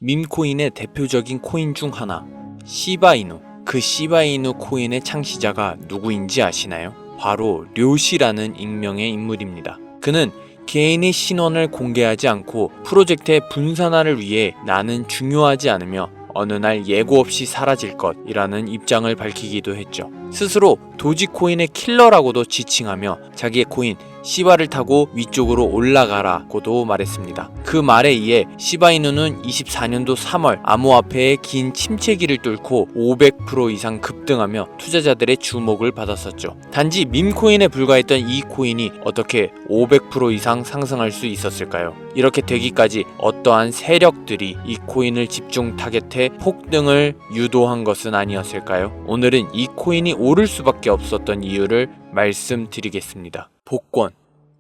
밈코인의 대표적인 코인 중 하나, 시바이누. 그 시바이누 코인의 창시자가 누구인지 아시나요? 바로 료시라는 익명의 인물입니다. 그는 개인의 신원을 공개하지 않고 프로젝트의 분산화를 위해 나는 중요하지 않으며 어느 날 예고 없이 사라질 것이라는 입장을 밝히기도 했죠. 스스로 도지코인의 킬러라고도 지칭하며 자기의 코인 시바를 타고 위쪽으로 올라가라고도 말했습니다. 그 말에 의해 시바이누는 24년도 3월 암호화폐의 긴 침체기를 뚫고 500% 이상 급등하며 투자자들의 주목을 받았었죠. 단지 밈코인에 불과했던 이 코인이 어떻게 500% 이상 상승할 수 있었을까요? 이렇게 되기까지 어떠한 세력들이 이 코인을 집중 타겟해 폭등을 유도한 것은 아니었을까요? 오늘은 이 코인이 오를 수밖에 없었던 이유를 말씀드리겠습니다. 복권.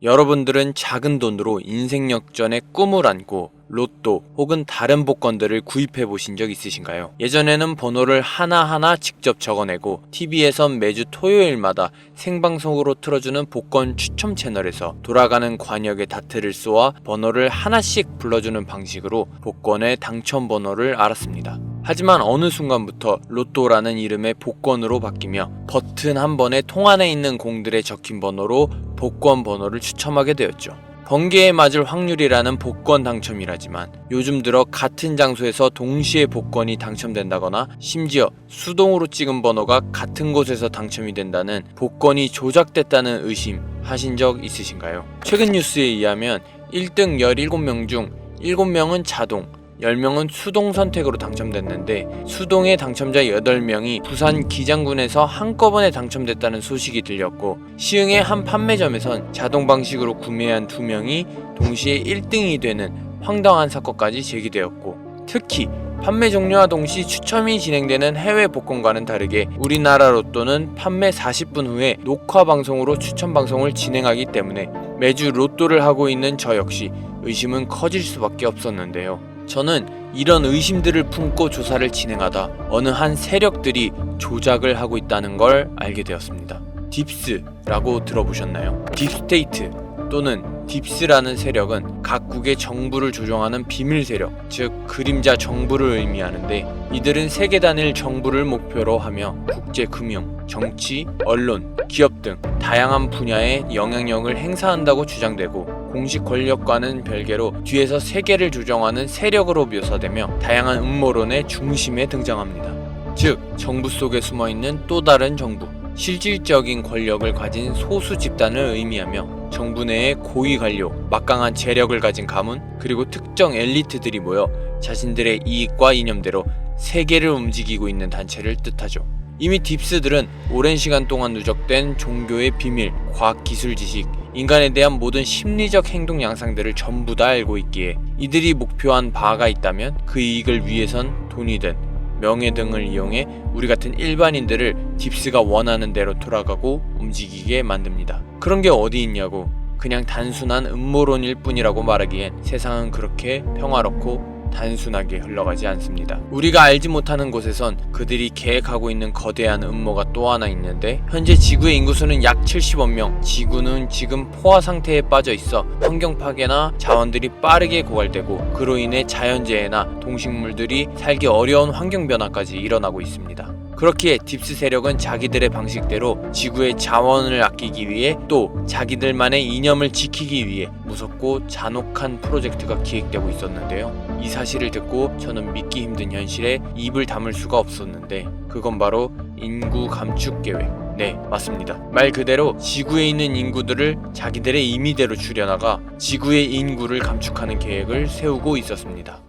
여러분들은 작은 돈으로 인생 역전의 꿈을 안고 로또 혹은 다른 복권들을 구입해 보신 적 있으신가요? 예전에는 번호를 하나하나 직접 적어내고 TV에선 매주 토요일마다 생방송으로 틀어주는 복권 추첨 채널에서 돌아가는 관역의 다트를 쏘아 번호를 하나씩 불러주는 방식으로 복권의 당첨 번호를 알았습니다. 하지만 어느 순간부터 로또라는 이름의 복권으로 바뀌며 버튼 한 번에 통 안에 있는 공들에 적힌 번호로 복권 번호를 추첨하게 되었죠. 번개에 맞을 확률이라는 복권 당첨이라지만 요즘 들어 같은 장소에서 동시에 복권이 당첨된다거나 심지어 수동으로 찍은 번호가 같은 곳에서 당첨이 된다는 복권이 조작됐다는 의심 하신 적 있으신가요? 최근 뉴스에 의하면 1등 17명 중 7명은 자동, 10명은 수동 선택으로 당첨됐는데 수동의 당첨자 8명이 부산 기장군에서 한꺼번에 당첨됐다는 소식이 들렸고 시흥의 한 판매점에선 자동 방식으로 구매한 2명이 동시에 1등이 되는 황당한 사건까지 제기되었고 특히 판매 종료와 동시 추첨이 진행되는 해외 복권과는 다르게 우리나라 로또는 판매 40분 후에 녹화 방송으로 추첨 방송을 진행하기 때문에 매주 로또를 하고 있는 저 역시 의심은 커질 수밖에 없었는데요. 저는 이런 의심들을 품고 조사를 진행하다 어느 한 세력들이 조작을 하고 있다는 걸 알게 되었습니다. 딥스라고 들어보셨나요? 딥스테이트 또는 딥스라는 세력은 각국의 정부를 조종하는 비밀 세력, 즉 그림자 정부를 의미하는데 이들은 세계 단일 정부를 목표로 하며 국제 금융, 정치, 언론, 기업 등 다양한 분야에 영향력을 행사한다고 주장되고 공식 권력과는 별개로 뒤에서 세계를 조정하는 세력으로 묘사되며 다양한 음모론의 중심에 등장합니다. 즉 정부 속에 숨어있는 또 다른 정부, 실질적인 권력을 가진 소수 집단을 의미하며 정부 내의 고위 관료, 막강한 재력을 가진 가문, 그리고 특정 엘리트들이 모여 자신들의 이익과 이념대로 세계를 움직이고 있는 단체를 뜻하죠. 이미 딥스들은 오랜 시간 동안 누적된 종교의 비밀, 과학기술 지식, 인간에 대한 모든 심리적 행동 양상들을 전부 다 알고 있기에 이들이 목표한 바가 있다면 그 이익을 위해선 돈이든 명예 등을 이용해 우리 같은 일반인들을 딥스가 원하는 대로 돌아가고 움직이게 만듭니다. 그런 게 어디 있냐고 그냥 단순한 음모론일 뿐이라고 말하기엔 세상은 그렇게 평화롭고 단순하게 흘러가지 않습니다. 우리가 알지 못하는 곳에선 그들이 계획하고 있는 거대한 음모가 또 하나 있는데 현재 지구의 인구수는 약 70억 명, 지구는 지금 포화 상태에 빠져 있어 환경 파괴나 자원들이 빠르게 고갈되고 그로 인해 자연재해나 동식물들이 살기 어려운 환경 변화까지 일어나고 있습니다. 그렇기에 딥스 세력은 자기들의 방식대로 지구의 자원을 아끼기 위해 또 자기들만의 이념을 지키기 위해 무섭고 잔혹한 프로젝트가 기획되고 있었는데요. 이 사실을 듣고 저는 믿기 힘든 현실에 입을 다물 수가 없었는데 그건 바로 인구 감축 계획. 네, 맞습니다. 말 그대로 지구에 있는 인구들을 자기들의 임의대로 줄여나가 지구의 인구를 감축하는 계획을 세우고 있었습니다.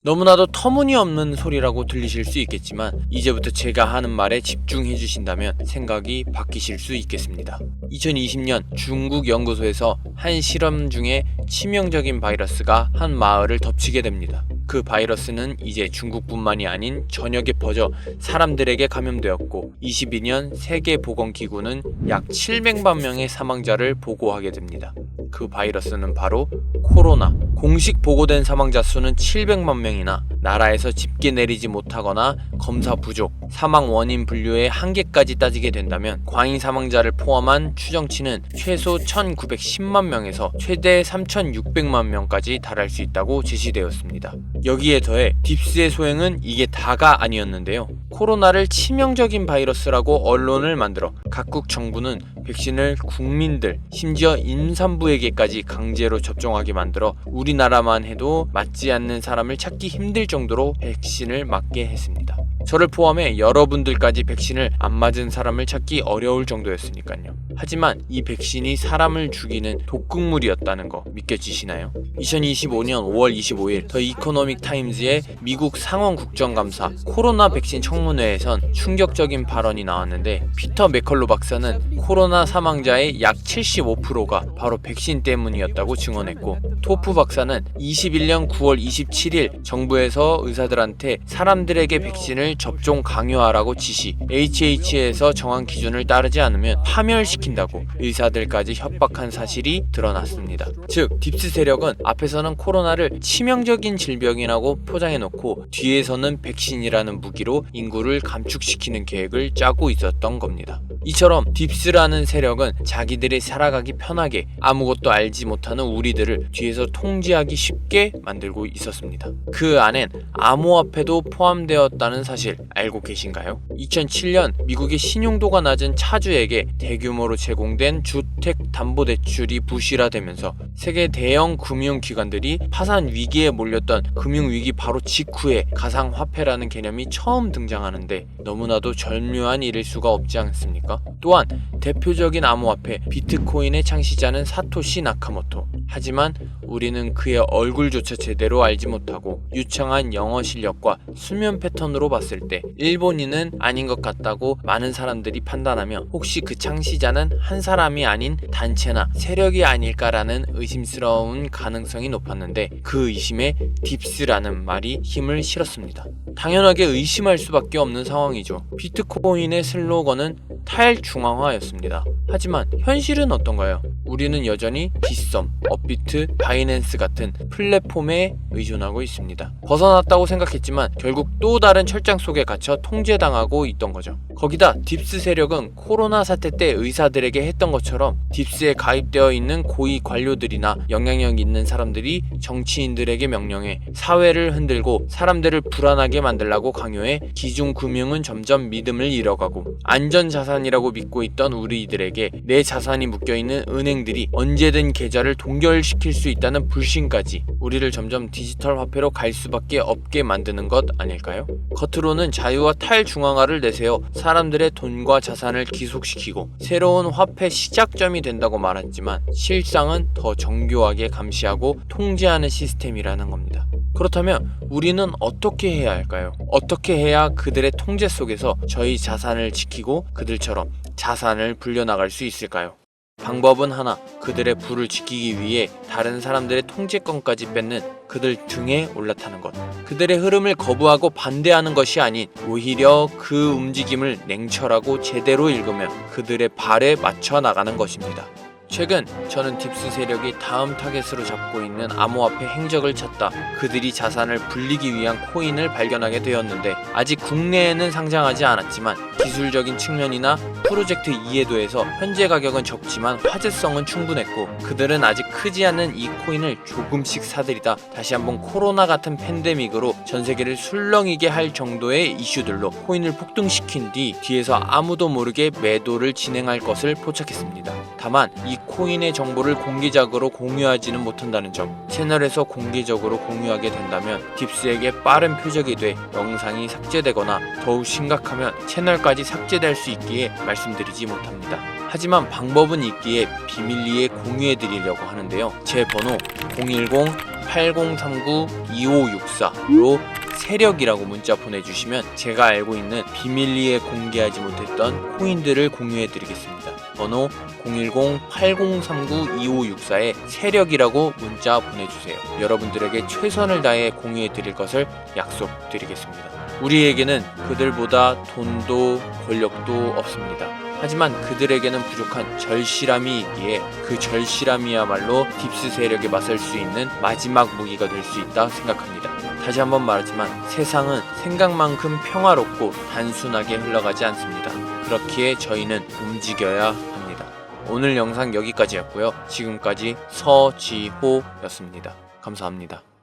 너무나도 터무니없는 소리라고 들리실 수 있겠지만 이제부터 제가 하는 말에 집중해 주신다면 생각이 바뀌실 수 있겠습니다. 2020년 중국 연구소에서 한 실험 중에 치명적인 바이러스가 한 마을을 덮치게 됩니다. 그 바이러스는 이제 중국뿐만이 아닌 전역에 퍼져 사람들에게 감염되었고 22년 세계보건기구는 약 700만 명의 사망자를 보고하게 됩니다. 그 바이러스는 바로 코로나. 공식 보고된 사망자 수는 700만 명이나 나라에서 집계 내리지 못하거나 검사 부족, 사망 원인 분류의 한계까지 따지게 된다면 과잉 사망자를 포함한 추정치는 최소 1910만 명에서 최대 3600만 명까지 달할 수 있다고 제시되었습니다. 여기에 더해 딥스의 소행은 이게 다가 아니었는데요. 코로나를 치명적인 바이러스라고 언론을 만들어 각국 정부는 백신을 국민들, 심지어 임산부에게까지 강제로 접종하게 만들어 우리나라만 해도 맞지 않는 사람을 찾기 힘들 정도로 백신을 맞게 했습니다. 저를 포함해 여러분들까지 백신을 안 맞은 사람을 찾기 어려울 정도였으니까요. 하지만 이 백신이 사람을 죽이는 독극물이었다는 거 믿겨지시나요? 2025년 5월 25일 더 이코노믹 타임즈의 미국 상원 국정감사 코로나 백신 청문회에선 충격적인 발언이 나왔는데, 피터 맥컬로 박사는 코로나 사망자의 약 75%가 바로 백신 때문이었다고 증언했고, 토프 박사는 21년 9월 27일 정부에서 의사들한테 사람들에게 백신을 접종 강요하라고 지시, HH에서 정한 기준을 따르지 않으면 파멸시킨다고 의사들까지 협박한 사실이 드러났습니다. 즉, 딥스 세력은 앞에서는 코로나를 치명적인 질병이라고 포장해놓고 뒤에서는 백신이라는 무기로 인구를 감축시키는 계획을 짜고 있었던 겁니다. 이처럼 딥스라는 세력은 자기들이 살아가기 편하게 아무것도 알지 못하는 우리들을 뒤에서 통제하기 쉽게 만들고 있었습니다. 그 안엔 암호화폐도 포함되었다는 사실 알고 계신가요? 2007년 미국의 신용도가 낮은 차주에게 대규모로 제공된 주택담보대출이 부실화되면서 세계 대형 금융기관들이 파산 위기에 몰렸던 금융위기 바로 직후에 가상화폐라는 개념이 처음 등장하는데, 너무나도 절묘한 일일 수가 없지 않습니까? 또한 대표적인 암호화폐 비트코인의 창시자는 사토시 나카모토. 하지만 우리는 그의 얼굴조차 제대로 알지 못하고 유창한 영어 실력과 수면 패턴으로 봤을 때 일본인은 아닌 것 같다고 많은 사람들이 판단하며, 혹시 그 창시자는 한 사람이 아닌 단체나 세력이 아닐까라는 의심스러운 가능성이 높았는데, 그 의심에 딥스라는 말이 힘을 실었습니다. 당연하게 의심할 수밖에 없는 상황이죠. 비트코인의 슬로건은 탈중앙화였습니다. 하지만 현실은 어떤가요? 우리는 여전히 빗썸, 업비트, 바이낸스 같은 플랫폼에 의존하고 있습니다. 벗어났다고 생각했지만 결국 또 다른 철장 속에 갇혀 통제당하고 있던 거죠. 거기다 딥스 세력은 코로나 사태 때 의사들에게 했던 것처럼 딥스에 가입되어 있는 고위 관료들이나 영향력 있는 사람들이 정치인들에게 명령해 사회를 흔들고 사람들을 불안하게 만들라고 강요해 기중금융은 점점 믿음을 잃어가고, 안전자산이라고 믿고 있던 우리들에게 내 자산이 묶여있는 은행들이 언제든 계좌를 동결시킬 수 있다는 불신까지 우리를 점점 디지털 화폐로 갈 수밖에 없게 만드는 것 아닐까요? 겉으로는 자유와 탈중앙화를 내세워 사람들의 돈과 자산을 기속시키고 새로운 화폐 시작점이 된다고 말했지만, 실상은 더 정교하게 감시하고 통제하는 시스템이라는 겁니다. 그렇다면 우리는 어떻게 해야 할까요? 어떻게 해야 그들의 통제 속에서 저희 자산을 지키고 그들처럼 자산을 불려나갈 수 있을까요? 방법은 하나, 그들의 부를 지키기 위해 다른 사람들의 통제권까지 뺏는 그들 등에 올라타는 것. 그들의 흐름을 거부하고 반대하는 것이 아닌 오히려 그 움직임을 냉철하고 제대로 읽으면 그들의 발에 맞춰 나가는 것입니다. 최근 저는 딥스 세력이 다음 타겟으로 잡고 있는 암호화폐 행적을 찾다 그들이 자산을 불리기 위한 코인을 발견하게 되었는데, 아직 국내에는 상장하지 않았지만 기술적인 측면이나 프로젝트 이해도에서 현재 가격은 적지만 화제성은 충분했고, 그들은 아직 크지 않은 이 코인을 조금씩 사들이다 다시 한번 코로나 같은 팬데믹으로 전세계를 술렁이게 할 정도의 이슈들로 코인을 폭등시킨 뒤 뒤에서 아무도 모르게 매도를 진행할 것을 포착했습니다. 다만 이 코인의 정보를 공개적으로 공유하지는 못한다는 점, 채널에서 공개적으로 공유하게 된다면 딥스에게 빠른 표적이 돼 영상이 삭제되거나 더욱 심각하면 채널까지 삭제될 수 있기에 말씀드리지 못합니다. 하지만 방법은 있기에 비밀리에 공유해드리려고 하는데요. 제 번호 010-8039-2564로 세력이라고 문자 보내주시면 제가 알고 있는 비밀리에 공개하지 못했던 코인들을 공유해드리겠습니다. 번호 010-8039-2564에 세력이라고 문자 보내주세요. 여러분들에게 최선을 다해 공유해드릴 것을 약속드리겠습니다. 우리에게는 그들보다 돈도 권력도 없습니다. 하지만 그들에게는 부족한 절실함이 있기에 그 절실함이야말로 딥스 세력에 맞설 수 있는 마지막 무기가 될 수 있다 생각합니다. 다시 한번 말하지만 세상은 생각만큼 평화롭고 단순하게 흘러가지 않습니다. 그렇기에 저희는 움직여야 합니다. 오늘 영상 여기까지였고요. 지금까지 서지호였습니다. 감사합니다.